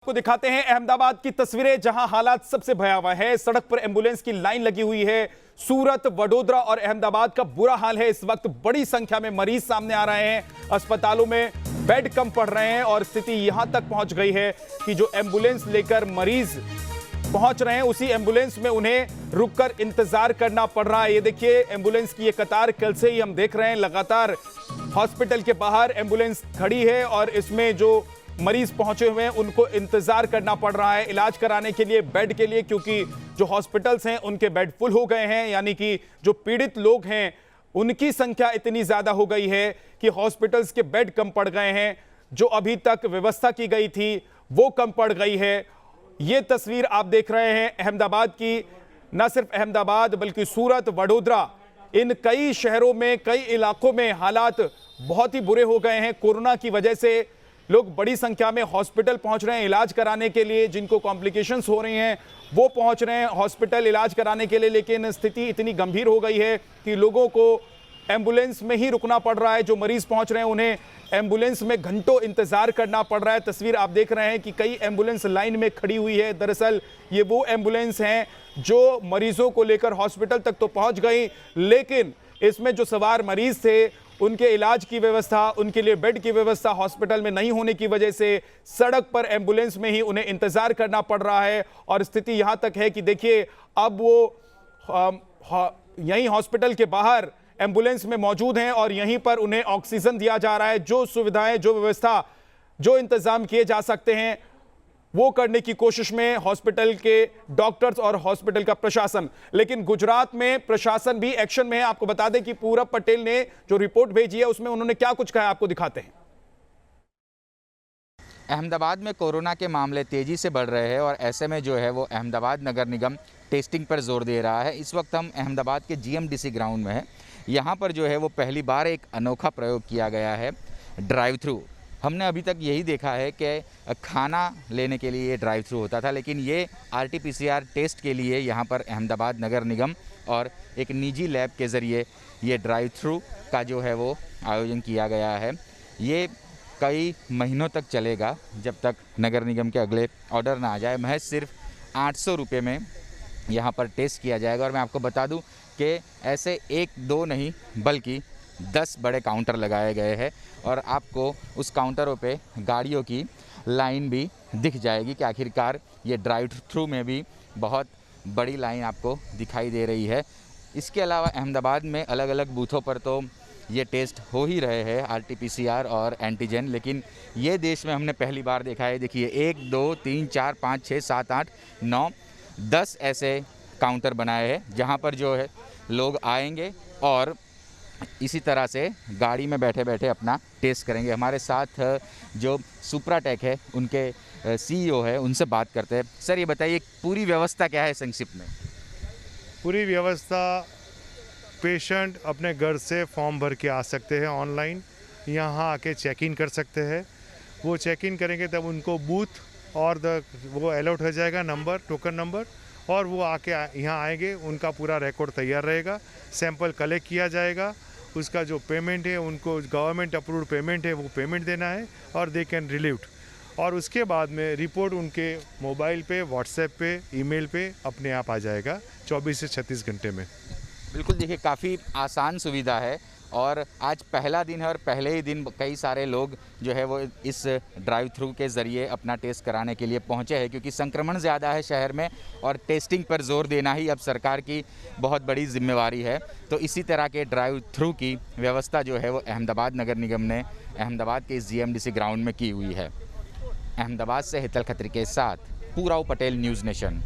आपको दिखाते हैं अहमदाबाद की तस्वीरें, जहां हालात सबसे भयावह है। सड़क पर एम्बुलेंस की लाइन लगी हुई है। सूरत, वडोदरा और अहमदाबाद का बुरा हाल है। इस वक्त बड़ी संख्या में मरीज सामने आ रहे हैं। अस्पतालों में बेड कम पड़ रहे हैं और स्थिति यहां तक पहुंच गई है कि जो एम्बुलेंस लेकर मरीज पहुंच रहे हैं, उसी एम्बुलेंस में उन्हें रुककर इंतजार करना पड़ रहा है। ये देखिए, एम्बुलेंस की ये कतार कल से ही हम देख रहे हैं। लगातार हॉस्पिटल के बाहर एम्बुलेंस खड़ी है और इसमें जो मरीज पहुंचे हुए हैं उनको इंतजार करना पड़ रहा है इलाज कराने के लिए, बेड के लिए, क्योंकि जो हॉस्पिटल्स हैं उनके बेड फुल हो गए हैं। यानी कि जो पीड़ित लोग हैं उनकी संख्या इतनी ज्यादा हो गई है कि हॉस्पिटल्स के बेड कम पड़ गए हैं। जो अभी तक व्यवस्था की गई थी वो कम पड़ गई है। ये तस्वीर आप देख रहे हैं अहमदाबाद की। न सिर्फ अहमदाबाद बल्कि सूरत, वडोदरा, इन कई शहरों में, कई इलाकों में हालात बहुत ही बुरे हो गए हैं। कोरोना की वजह से लोग बड़ी संख्या में हॉस्पिटल पहुंच रहे हैं इलाज कराने के लिए। जिनको कॉम्प्लिकेशंस हो रही हैं वो पहुंच रहे हैं हॉस्पिटल इलाज कराने के लिए, लेकिन स्थिति इतनी गंभीर हो गई है कि लोगों को एम्बुलेंस में ही रुकना पड़ रहा है। जो मरीज पहुंच रहे हैं उन्हें एम्बुलेंस में घंटों इंतजार करना पड़ रहा है। तस्वीर आप देख रहे हैं कि कई एम्बुलेंस लाइन में खड़ी हुई है। दरअसल ये वो एम्बुलेंस हैं जो मरीजों को लेकर हॉस्पिटल तक तो पहुंच गई, लेकिन इसमें जो सवार मरीज थे उनके इलाज की व्यवस्था, उनके लिए बेड की व्यवस्था हॉस्पिटल में नहीं होने की वजह से सड़क पर एम्बुलेंस में ही उन्हें इंतजार करना पड़ रहा है। और स्थिति यहां तक है कि देखिए, अब वो यहीं हॉस्पिटल के बाहर एम्बुलेंस में मौजूद हैं और यहीं पर उन्हें ऑक्सीजन दिया जा रहा है। जो सुविधाएं, जो व्यवस्था, जो इंतजाम किए जा सकते हैं वो करने की कोशिश में हॉस्पिटल के डॉक्टर्स और हॉस्पिटल का प्रशासन। लेकिन गुजरात में प्रशासन भी एक्शन में है। आपको बता दें कि पूरब पटेल ने जो रिपोर्ट भेजी है उसमें उन्होंने क्या कुछ कहा, आपको दिखाते हैं। अहमदाबाद में कोरोना के मामले तेज़ी से बढ़ रहे हैं और ऐसे में जो है वो अहमदाबाद नगर निगम टेस्टिंग पर जोर दे रहा है। इस वक्त हम अहमदाबाद के जीएमडीसी ग्राउंड में हैं। यहाँ पर जो है वो पहली बार एक अनोखा प्रयोग किया गया है, ड्राइव थ्रू। हमने अभी तक यही देखा है कि खाना लेने के लिए ये ड्राइव थ्रू होता था, लेकिन ये आरटीपीसीआर टेस्ट के लिए यहाँ पर अहमदाबाद नगर निगम और एक निजी लैब के ज़रिए ये ड्राइव थ्रू का जो है वो आयोजन किया गया है। ये कई महीनों तक चलेगा जब तक नगर निगम के अगले ऑर्डर ना आ जाए। महज सिर्फ 800 रुपये में यहाँ पर टेस्ट किया जाएगा। और मैं आपको बता दूँ कि ऐसे 1-2 नहीं बल्कि 10 बड़े काउंटर लगाए गए हैं और आपको उस काउंटरों पे गाड़ियों की लाइन भी दिख जाएगी कि आखिरकार ये ड्राइव थ्रू में भी बहुत बड़ी लाइन आपको दिखाई दे रही है। इसके अलावा अहमदाबाद में अलग अलग बूथों पर तो ये टेस्ट हो ही रहे हैं, आरटीपीसीआर और एंटीजन, लेकिन ये देश में हमने पहली बार देखा है। देखिए, 1, 2, 3, 4, 5, 6, 7, 8, 9, 10 ऐसे काउंटर बनाए हैं जहाँ पर जो है लोग आएंगे और इसी तरह से गाड़ी में बैठे बैठे अपना टेस्ट करेंगे। हमारे साथ जो सुप्राटेक है उनके सीईओ है, उनसे बात करते हैं। सर, ये बताइए पूरी व्यवस्था क्या है संक्षिप्त में? पूरी व्यवस्था, पेशेंट अपने घर से फॉर्म भर के आ सकते हैं ऑनलाइन, यहाँ आके चेक इन कर सकते हैं। वो चेक इन करेंगे तब उनको बूथ और वो अलॉट हो जाएगा नंबर, टोकन नंबर, और वो आके यहाँ आएंगे। उनका पूरा रिकॉर्ड तैयार रहेगा, सैंपल कलेक्ट किया जाएगा, उसका जो पेमेंट है उनको गवर्नमेंट अप्रूव्ड पेमेंट है वो पेमेंट देना है और दे कैन रिलीव्ड। और उसके बाद में रिपोर्ट उनके मोबाइल पे, व्हाट्सएप पे, ईमेल पे अपने आप आ जाएगा 24 से 36 घंटे में। बिल्कुल, देखिए काफ़ी आसान सुविधा है और आज पहला दिन है और पहले ही दिन कई सारे लोग जो है वो इस ड्राइव थ्रू के ज़रिए अपना टेस्ट कराने के लिए पहुंचे हैं, क्योंकि संक्रमण ज़्यादा है शहर में और टेस्टिंग पर जोर देना ही अब सरकार की बहुत बड़ी जिम्मेवारी है। तो इसी तरह के ड्राइव थ्रू की व्यवस्था जो है वो अहमदाबाद नगर निगम ने अहमदाबाद के इस जीएमडीसी ग्राउंड में की हुई है। अहमदाबाद से हितल खत्री के साथ पूराव पटेल, न्यूज़ नेशन।